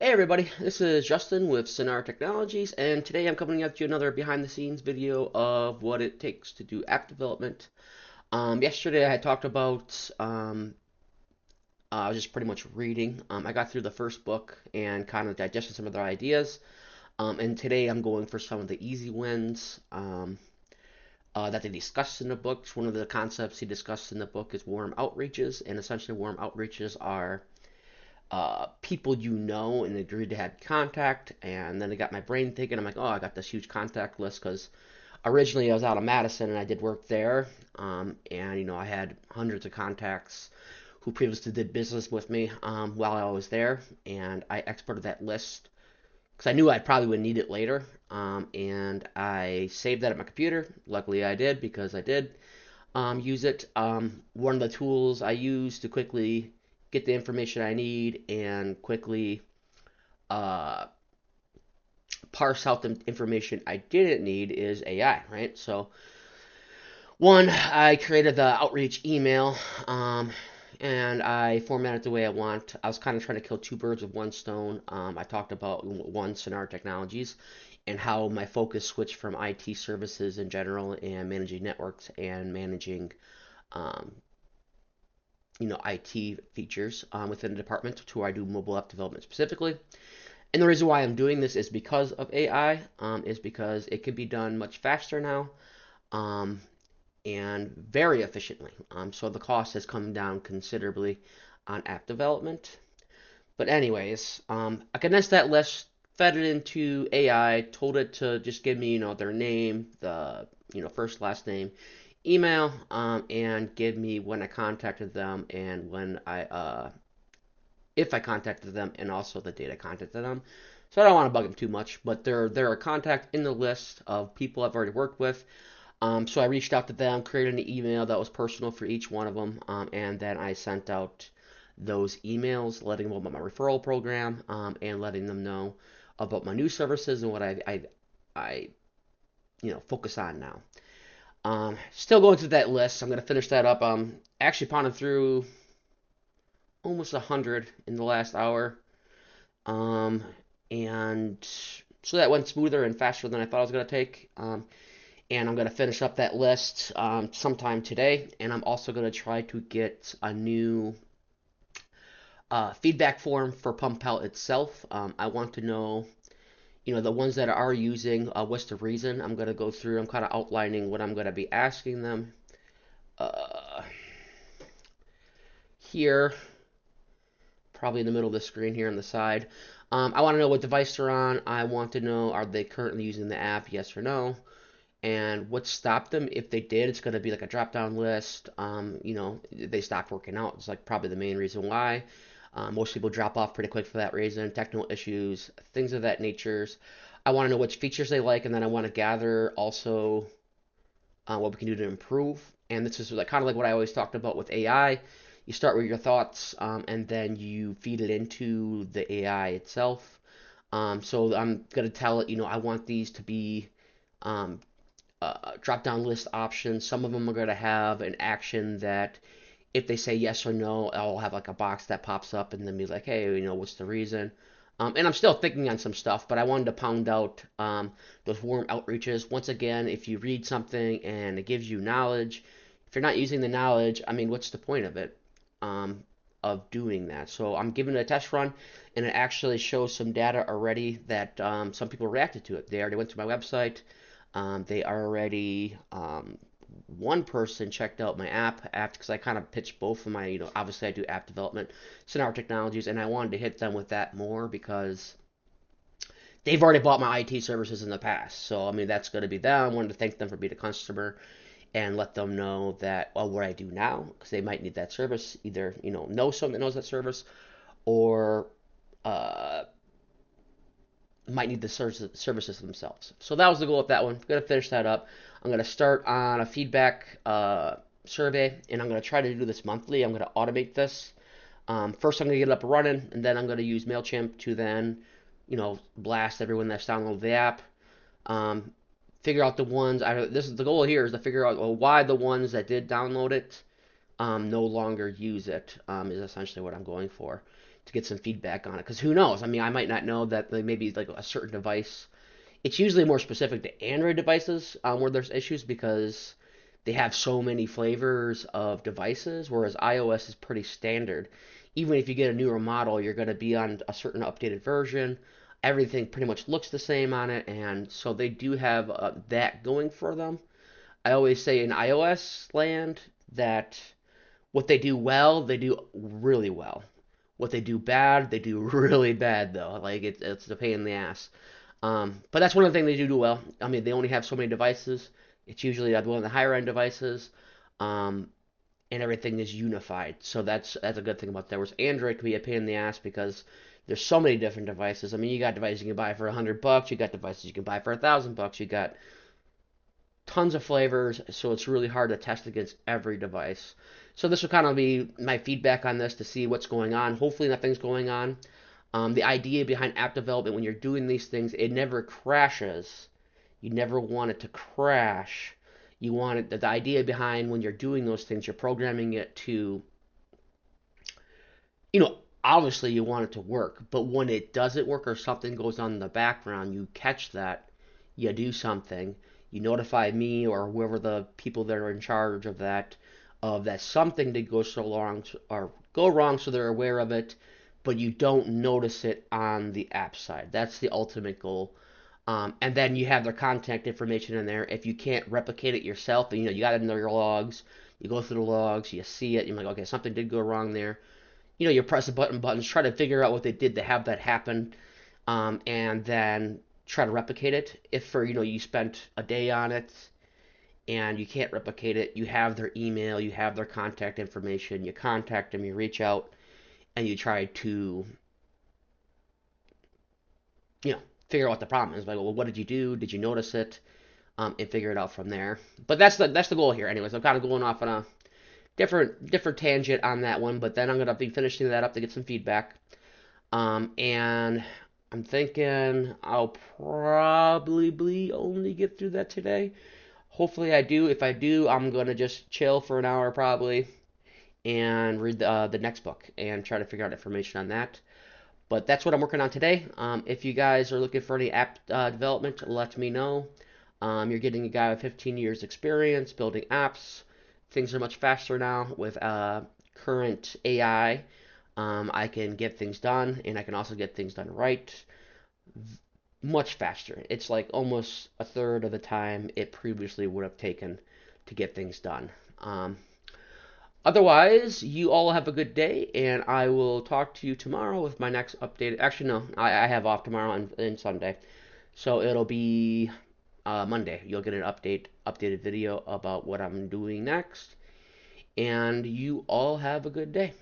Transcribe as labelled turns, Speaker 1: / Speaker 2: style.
Speaker 1: Hey everybody, this is Justin with Sonar Technologies, and today I'm coming at you another behind the scenes video of what it takes to do app development. Yesterday I had talked about I was just pretty much reading. I got through the first book and kind of digested some of their ideas. And today I'm going for some of the easy wins that they discussed in the books. One of the concepts he discussed in the book is warm outreaches, and essentially warm outreaches are people you know and agreed to have contact. And then it got my brain thinking. I'm like, oh, I got this huge contact list because originally I was out of Madison and I did work there. And I had hundreds of contacts who previously did business with me while I was there, and I exported that list because I knew I probably would need it later. And I saved that at my computer. Luckily, I did because I did use it. One of the tools I use to quickly get the information I need and quickly uh, parse out the information I didn't need is AI, right? So, one, I created the outreach email and I formatted the way I want. I was kind of trying to kill two birds with one stone. I talked about one, Sonar Technologies, and how my focus switched from IT services in general and managing networks and managing um, IT features within the department to where I do mobile app development specifically. And the reason why I'm doing this is because of AI, is because it can be done much faster now um, and very efficiently. So the cost has come down considerably on app development. But anyways, I condensed that list, fed it into AI, told it to just give me, their name, the, first, last name, email, and give me when I contacted them and if I contacted them, and also the date I contacted them. So I don't want to bug them too much, but they're a contact in the list of people I've already worked with. So I reached out to them, created an email that was personal for each one of them, and then I sent out those emails, letting them know about my referral program, and letting them know about my new services and what I focus on now. Still going through that list. I'm gonna finish that up. Actually pounded through almost 100 in the last hour. Um, and so that went smoother and faster than I thought it was gonna take. And I'm gonna finish up that list sometime today. And I'm also gonna try to get a new feedback form for PumpPal itself. I want to know, the ones that are using, what's the reason. I'm gonna go through. I'm kind of outlining what I'm gonna be asking them uh, here, probably in the middle of the screen here on the side. I want to know what device they're on. I want to know, are they currently using the app, yes or no, and what stopped them. If they did, it's going to be like a drop down list. They stopped working out. It's like probably the main reason why. Most people drop off pretty quick for that reason. Technical issues, things of that nature. I want to know which features they like, and then I want to gather also what we can do to improve. And this is like kind of like what I always talked about with AI. You start with your thoughts, and then you feed it into the AI itself. So I'm gonna tell it, I want these to be um, drop down list options. Some of them are gonna have an action that if they say yes or no, I'll have like a box that pops up and then be like, hey, what's the reason? And I'm still thinking on some stuff, but I wanted to pound out those warm outreaches. Once again, if you read something and it gives you knowledge, if you're not using the knowledge, I mean, what's the point of it? Um, of doing that. So I'm giving it a test run, and it actually shows some data already that some people reacted to it. They already went to my website. They already one person checked out my app because I kind of pitched both of my, obviously I do app development, Sonar Technologies, and I wanted to hit them with that more because they've already bought my IT services in the past. So, I mean, that's going to be them. I wanted to thank them for being a customer and let them know that, well, what I do now, because they might need that service, either, know someone that knows that service or uh, might need the services themselves. So that was the goal of that one. I'm going to finish that up. I'm going to start on a feedback survey, and I'm going to try to do this monthly. I'm going to automate this. First, I'm going to get it up and running, and then I'm going to use MailChimp to then, blast everyone that's downloaded the app. Um, Figure out the ones. This is the goal here is to figure out, well, why the ones that did download it no longer use it, is essentially what I'm going for to get some feedback on it. Because who knows? I mean, I might not know that like, maybe like a certain device. It's usually more specific to Android devices where there's issues because they have so many flavors of devices, whereas iOS is pretty standard. Even if you get a newer model, you're going to be on a certain updated version. Everything pretty much looks the same on it, and so they do have that going for them. I always say in iOS land that what they do well, they do really well. What they do bad, they do really bad though. Like it's a pain in the ass. But that's one of the things they do well. I mean, they only have so many devices. It's usually one of the higher end devices, um, and everything is unified. So that's a good thing about that. Whereas Android can be a pain in the ass because there's so many different devices. I mean, you got devices you can buy for $100. You got devices you can buy for $1,000. You got tons of flavors, so it's really hard to test against every device. So this will kind of be my feedback on this to see what's going on. Hopefully nothing's going on. The idea behind app development when you're doing these things, it never crashes. You never want it to crash. You want it, the idea behind when you're doing those things, you're programming it to, obviously you want it to work, but when it doesn't work or something goes on in the background, you catch that, you do something, you notify me or whoever the people that are in charge of that something did go so wrong or go wrong, so they're aware of it, but you don't notice it on the app side. That's the ultimate goal. And then you have their contact information in there. If you can't replicate it yourself, you got to know your logs. You go through the logs, you see it, you're like, okay, something did go wrong there. You press the buttons, try to figure out what they did to have that happen, and then try to replicate it. If for you spent a day on it and you can't replicate it, you have their email, you have their contact information, you contact them, you reach out, and you try to you know figure out what the problem is. Like, well, what did you do? Did you notice it? And figure it out from there. But that's the goal here. Anyways, I'm kind of going off on a different tangent on that one, but then I'm gonna be finishing that up to get some feedback. And I'm thinking I'll probably only get through that today. Hopefully I do. If I do, I'm gonna just chill for an hour probably and read the next book and try to figure out information on that. But that's what I'm working on today. If you guys are looking for any app development, let me know. You're getting a guy with 15 years experience building apps. Things are much faster now with current AI. I can get things done, and I can also get things done right much faster. It's like almost a third of the time it previously would have taken to get things done. Otherwise, you all have a good day, and I will talk to you tomorrow with my next update. Actually, no, I have off tomorrow and Sunday, so it'll be Monday. You'll get an updated video about what I'm doing next, and you all have a good day.